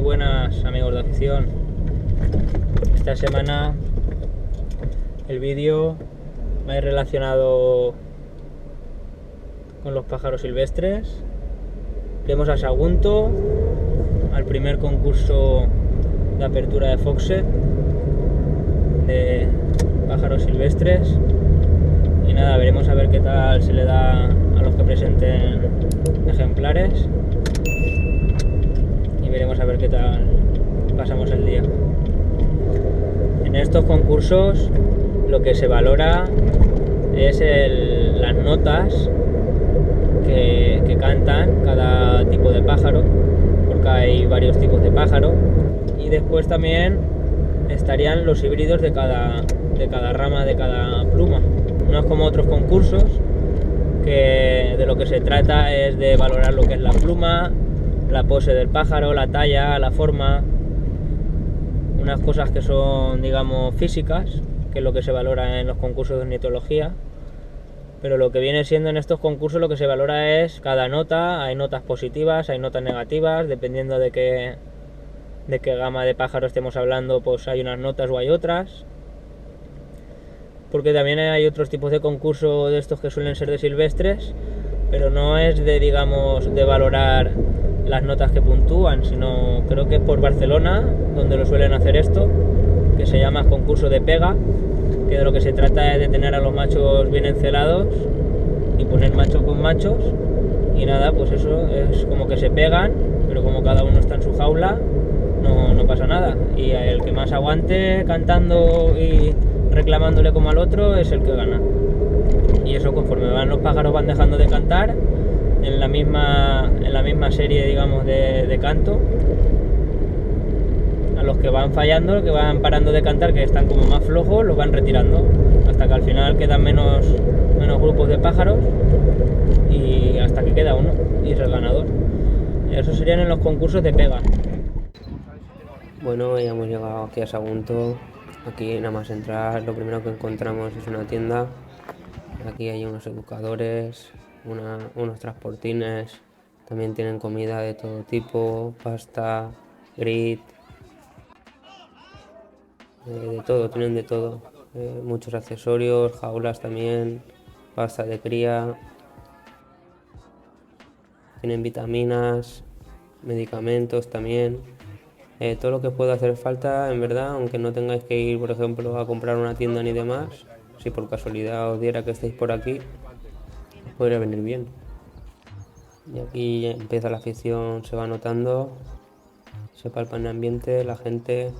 buenas, amigos de afición. Esta semana el vídeo va a ir relacionado con los pájaros silvestres. Iremos a Sagunto, al primer concurso de apertura de Foxet de pájaros silvestres, y nada, veremos a ver qué tal se le da a los que presenten ejemplares y veremos a ver qué tal pasamos el día. En estos concursos lo que se valora es las notas que cantan cada tipo de pájaro, porque hay varios tipos de pájaro, y después también estarían los híbridos de cada rama, de cada pluma. No es como otros concursos que de lo que se trata es de valorar lo que es la pluma, la pose del pájaro, la talla, la forma, unas cosas que son, digamos, físicas, que es lo que se valora en los concursos de ornitología. Pero lo que viene siendo en estos concursos, lo que se valora es cada nota. Hay notas positivas, hay notas negativas, dependiendo de qué gama de pájaro estemos hablando, pues hay unas notas o hay otras. Porque también hay otros tipos de concursos de estos que suelen ser de silvestres, pero no es de valorar las notas que puntúan, sino creo que es por Barcelona donde lo suelen hacer esto, que se llama concurso de pega, que de lo que se trata es de tener a los machos bien encelados y poner macho con machos, y nada, pues eso es como que se pegan, pero como cada uno está en su jaula, no pasa nada, y el que más aguante cantando y reclamándole como al otro es el que gana. Y eso, conforme los pájaros van dejando de cantar en la misma serie, digamos, de canto, a los que van fallando, que van parando de cantar, que están como más flojos, los van retirando hasta que al final quedan menos grupos de pájaros, y hasta que queda uno y es el ganador. Eso serían en los concursos de pega. Bueno, ya hemos llegado aquí a Sagunto. Aquí nada más entrar, lo primero que encontramos es una tienda. Aquí hay unos educadores, unos transportines, también tienen comida de todo tipo, pasta, grit, de todo, tienen de todo. Muchos accesorios, jaulas también, pasta de cría, tienen vitaminas, medicamentos también. Todo lo que pueda hacer falta, en verdad, aunque no tengáis que ir, por ejemplo, a comprar una tienda ni demás, si por casualidad os diera que estéis por aquí, os podría venir bien. Y aquí empieza la afición, se va notando, se palpa en el ambiente, la gente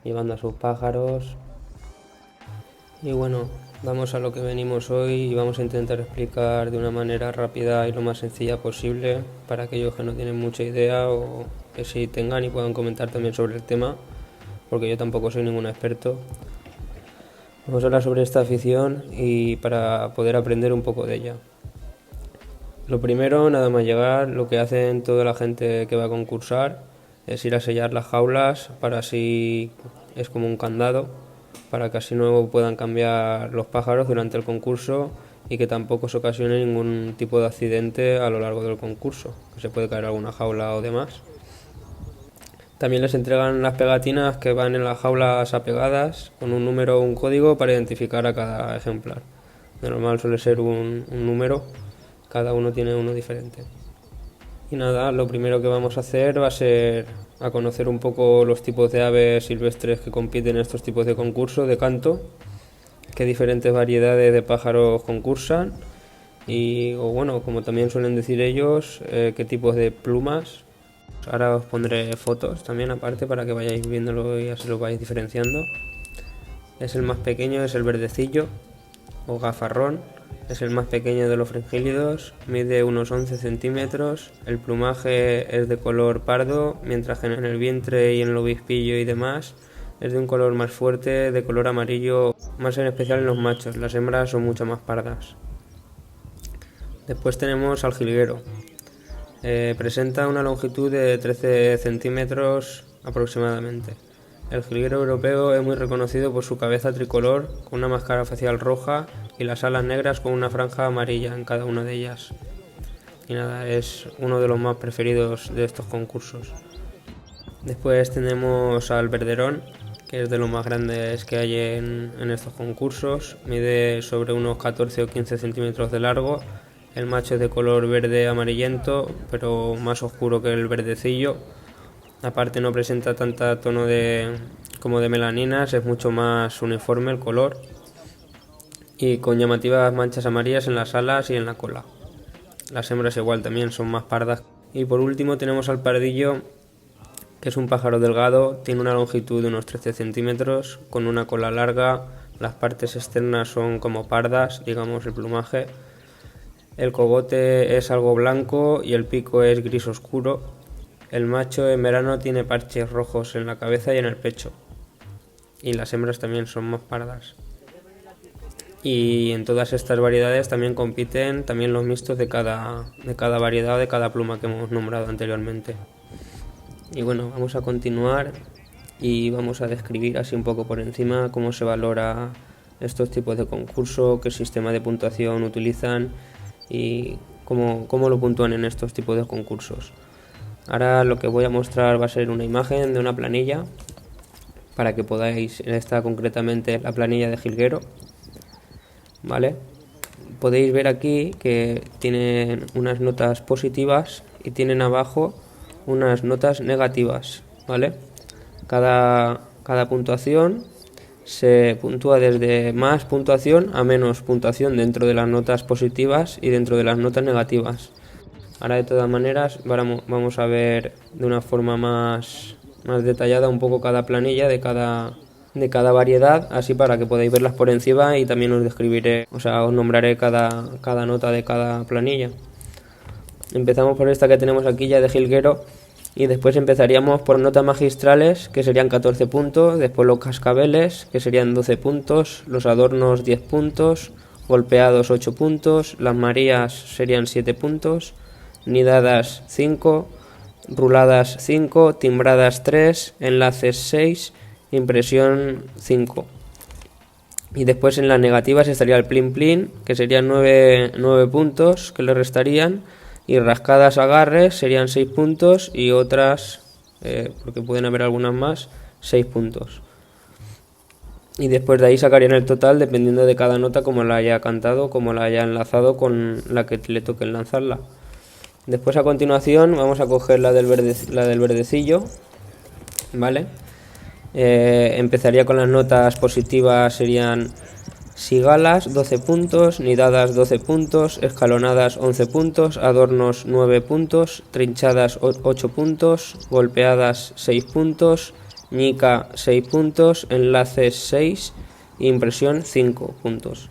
llevando a sus pájaros. Y bueno, vamos a lo que venimos hoy y vamos a intentar explicar de una manera rápida y lo más sencilla posible para aquellos que no tienen mucha idea o que sí tengan y puedan comentar también sobre el tema, porque yo tampoco soy ningún experto. Vamos a hablar sobre esta afición y para poder aprender un poco de ella. Lo primero, nada más llegar, lo que hacen toda la gente que va a concursar es ir a sellar las jaulas, para así, es como un candado, para que así no puedan cambiar los pájaros durante el concurso y que tampoco se ocasione ningún tipo de accidente a lo largo del concurso, que se puede caer alguna jaula o demás. También les entregan las pegatinas que van en las jaulas apegadas con un número o un código para identificar a cada ejemplar. De normal suele ser un número, cada uno tiene uno diferente. Y nada, lo primero que vamos a hacer va a ser a conocer un poco los tipos de aves silvestres que compiten en estos tipos de concursos de canto, qué diferentes variedades de pájaros concursan y, o bueno, como también suelen decir ellos, qué tipos de plumas. Ahora os pondré fotos también aparte para que vayáis viéndolo y así lo vais diferenciando. Es el más pequeño, es el verdecillo o gafarrón. Es el más pequeño de los fringílidos, mide unos 11 centímetros, el plumaje es de color pardo, mientras que en el vientre y en el obispillo y demás es de un color más fuerte, de color amarillo, más en especial en los machos, las hembras son mucho más pardas. Después tenemos al jilguero. Presenta una longitud de 13 centímetros aproximadamente. El jilguero europeo es muy reconocido por su cabeza tricolor, con una máscara facial roja y las alas negras con una franja amarilla en cada una de ellas. Y nada, es uno de los más preferidos de estos concursos. Después tenemos al verderón, que es de los más grandes que hay en estos concursos. Mide sobre unos 14 o 15 centímetros de largo. El macho es de color verde amarillento, pero más oscuro que el verdecillo. Aparte no presenta tanta tono como de melaninas, es mucho más uniforme el color. Y con llamativas manchas amarillas en las alas y en la cola. Las hembras igual también son más pardas. Y por último tenemos al pardillo, que es un pájaro delgado, tiene una longitud de unos 13 centímetros, con una cola larga, las partes externas son como pardas, digamos el plumaje. El cogote es algo blanco y el pico es gris oscuro. El macho en verano tiene parches rojos en la cabeza y en el pecho. Y las hembras también son más pardas. Y en todas estas variedades también compiten también los mixtos de cada variedad, de cada pluma que hemos nombrado anteriormente. Y bueno, vamos a continuar y vamos a describir así un poco por encima cómo se valora estos tipos de concurso, qué sistema de puntuación utilizan y cómo lo puntúan en estos tipos de concursos. Ahora lo que voy a mostrar va a ser una imagen de una planilla para que podáis, esta concretamente la planilla de jilguero, ¿vale? Podéis ver aquí que tienen unas notas positivas y tienen abajo unas notas negativas, ¿vale? Cada puntuación se puntúa desde más puntuación a menos puntuación dentro de las notas positivas y dentro de las notas negativas. Ahora de todas maneras vamos a ver de una forma más detallada un poco cada planilla de cada variedad, así para que podáis verlas por encima y también os describiré, os nombraré cada nota de cada planilla. Empezamos por esta que tenemos aquí ya de jilguero y después empezaríamos por notas magistrales, que serían 14 puntos, después los cascabeles, que serían 12 puntos, los adornos 10 puntos, golpeados 8 puntos, las marías serían 7 puntos, nidadas 5, ruladas 5, timbradas 3, enlaces 6, impresión 5. Y después en las negativas estaría el plin plin, que serían 9 puntos que le restarían, y rascadas agarres serían 6 puntos y otras, porque pueden haber algunas más, 6 puntos. Y después de ahí sacarían el total dependiendo de cada nota, como la haya cantado, como la haya enlazado con la que le toque lanzarla. Después a continuación vamos a coger la del verdecillo, ¿vale? Empezaría con las notas positivas, serían sigalas 12 puntos, nidadas 12 puntos, escalonadas 11 puntos, adornos 9 puntos, trinchadas 8 puntos, golpeadas 6 puntos, ñica 6 puntos, enlaces 6, impresión 5 puntos.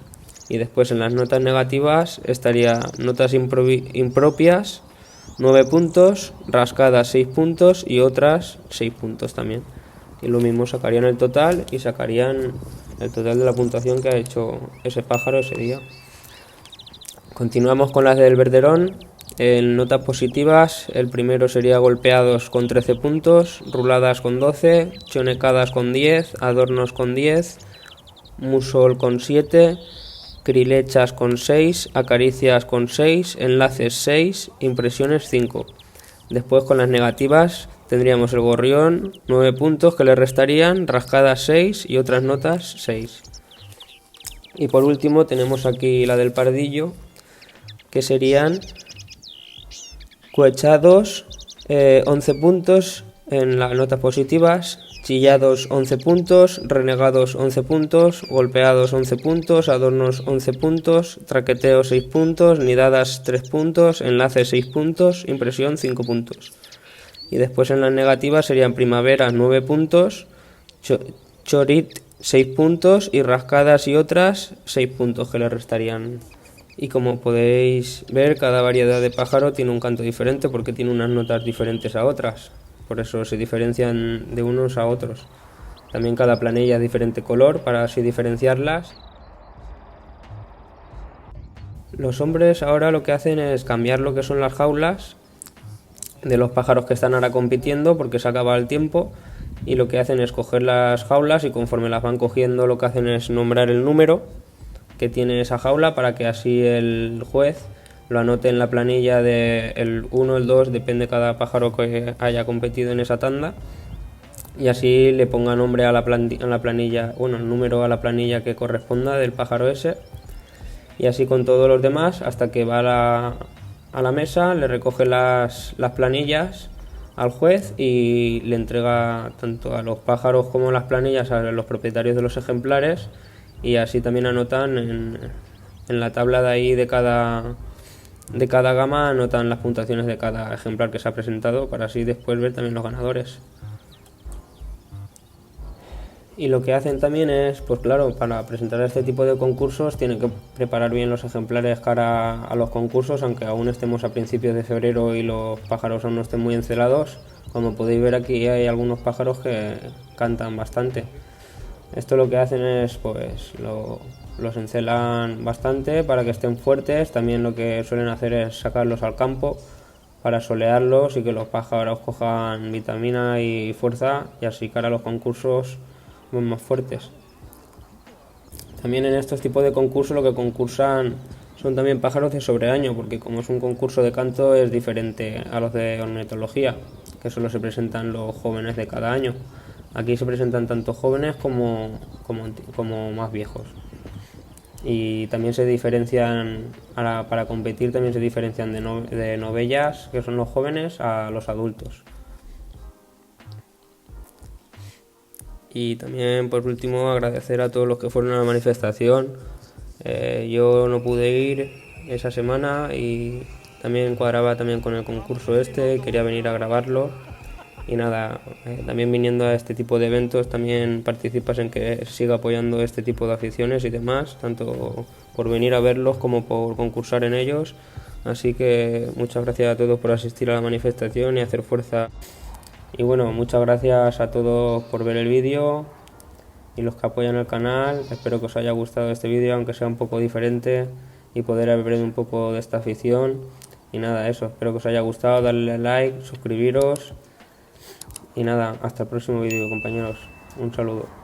Y después en las notas negativas estaría notas impropias 9 puntos, rascadas 6 puntos y otras 6 puntos también. Y lo mismo, sacarían el total y sacarían el total de la puntuación que ha hecho ese pájaro ese día. Continuamos con las del verderón. En notas positivas, el primero sería golpeados con 13 puntos, ruladas con 12, chonecadas con 10, adornos con 10, musol con 7, crilechas con 6, acaricias con 6, enlaces 6, impresiones 5. Después con las negativas tendríamos el gorrión 9 puntos que le restarían, rascadas 6 y otras notas 6. Y por último tenemos aquí la del pardillo, que serían cuechados 11 puntos en las notas positivas, chillados 11 puntos, renegados 11 puntos, golpeados 11 puntos, adornos 11 puntos, traqueteos 6 puntos, nidadas 3 puntos, enlaces 6 puntos, impresión 5 puntos. Y después en las negativas serían primavera 9 puntos, chorit 6 puntos y rascadas y otras 6 puntos que le restarían. Y como podéis ver, cada variedad de pájaro tiene un canto diferente porque tiene unas notas diferentes a otras. Por eso se diferencian de unos a otros. También cada planilla es diferente color para así diferenciarlas. Los hombres ahora lo que hacen es cambiar lo que son las jaulas de los pájaros que están ahora compitiendo porque se acaba el tiempo, y lo que hacen es coger las jaulas y conforme las van cogiendo lo que hacen es nombrar el número que tiene esa jaula para que así el juez lo anote en la planilla de el 1, el 2, depende de cada pájaro que haya competido en esa tanda, y así le ponga nombre a la planilla, bueno, el número a la planilla que corresponda del pájaro ese, y así con todos los demás hasta que va a la mesa, le recoge las planillas al juez y le entrega tanto a los pájaros como las planillas a los propietarios de los ejemplares, y así también anotan en la tabla de ahí de cada gama, anotan las puntuaciones de cada ejemplar que se ha presentado para así después ver también los ganadores. Y lo que hacen también es, pues claro, para presentar este tipo de concursos tienen que preparar bien los ejemplares cara a los concursos, aunque aún estemos a principios de febrero y los pájaros aún no estén muy encelados. Como podéis ver, aquí hay algunos pájaros que cantan bastante. Esto lo que hacen es, pues, los encelan bastante para que estén fuertes. También lo que suelen hacer es sacarlos al campo para solearlos y que los pájaros cojan vitamina y fuerza, y así cara a los concursos más fuertes. También en estos tipos de concursos lo que concursan son también pájaros de sobreaño, porque como es un concurso de canto es diferente a los de ornitología, que solo se presentan los jóvenes de cada año. Aquí se presentan tanto jóvenes como más viejos. Y también se diferencian, para competir también se diferencian de novellas, que son los jóvenes, a los adultos. Y también, por último, agradecer a todos los que fueron a la manifestación. Yo no pude ir esa semana y también cuadraba también con el concurso quería venir a grabarlo. Y nada, también viniendo a este tipo de eventos también participas en que siga apoyando este tipo de aficiones y demás, tanto por venir a verlos como por concursar en ellos. Así que muchas gracias a todos por asistir a la manifestación y hacer fuerza. Y bueno, muchas gracias a todos por ver el vídeo y los que apoyan el canal. Espero que os haya gustado este vídeo, aunque sea un poco diferente, y poder aprender un poco de esta afición. Y nada, eso, espero que os haya gustado, darle like, suscribiros. Y nada, hasta el próximo vídeo, compañeros. Un saludo.